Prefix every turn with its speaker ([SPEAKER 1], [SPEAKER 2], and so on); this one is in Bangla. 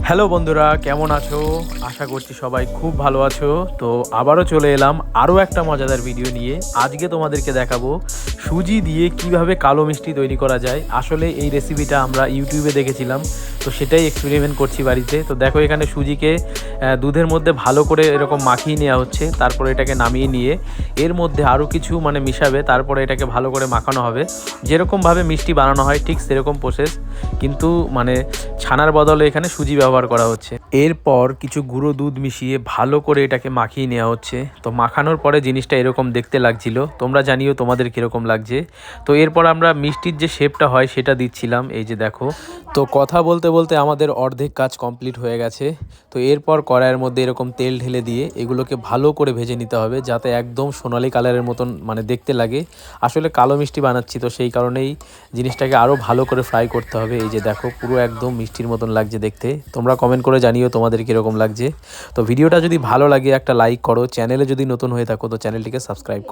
[SPEAKER 1] হ্যালো বন্ধুরা, কেমন আছো? আশা করছি সবাই খুব ভালো আছো। তো আবারও চলে এলাম আরও একটা মজাদার ভিডিও নিয়ে। আজকে তোমাদেরকে দেখাবো সুজি দিয়ে কিভাবে কালো মিষ্টি তৈরি করা যায়। আসলে এই রেসিপিটা আমরা ইউটিউবে দেখেছিলাম, তো সেটাই এক্সপেরিমেন্ট করছি বাড়িতে। তো দেখো, এখানে সুজিকে দুধের মধ্যে ভালো করে এরকম মাখিয়ে নেওয়া হচ্ছে, তারপরে এটাকে নামিয়ে নিয়ে এর মধ্যে আরও কিছু মিশাবে, তারপরে এটাকে ভালো করে মাখানো হবে। যেরকমভাবে মিষ্টি বানানো হয় ঠিক সেরকম প্রসেস, কিন্তু ছানার বদলে এখানে সুজি ব্যবহার করা হচ্ছে। এরপর কিছু গুঁড়ো দুধ মিশিয়ে ভালো করে এটাকে মাখিয়ে নেওয়া হচ্ছে। তো মাখানোর পরে জিনিসটা এরকম দেখতে লাগছিল, তোমরা জানিও তোমাদের কীরকম লাগছে। তো এরপর আমরা মিষ্টির যে শেপটা হয় সেটা দিচ্ছিলাম, এই যে দেখো। তো কথা বলতে বলতে আমাদের অর্ধেক কাজ কমপ্লিট হয়ে গেছে। তো এরপর কড়াইয়ের মধ্যে এরকম তেল ঢেলে দিয়ে এগুলোকে ভালো করে ভেজে নিতে হবে, যাতে একদম সোনালি কালারের মতন দেখতে লাগে। আসলে কালো মিষ্টি বানাচ্ছি, তো সেই কারণেই জিনিসটাকে আরও ভালো করে ফ্রাই করতে হবে। এই যে দেখো, পুরো একদম মিষ্টির মতন লাগছে দেখতে। তোমরা কমেন্ট করে জানিও তোমাদের কীরকম লাগছে। তো ভিডিওটা যদি ভালো লাগে একটা লাইক করো, চ্যানেলে যদি নতুন হয়ে থাকো তো চ্যানেলটিকে সাবস্ক্রাইব করো।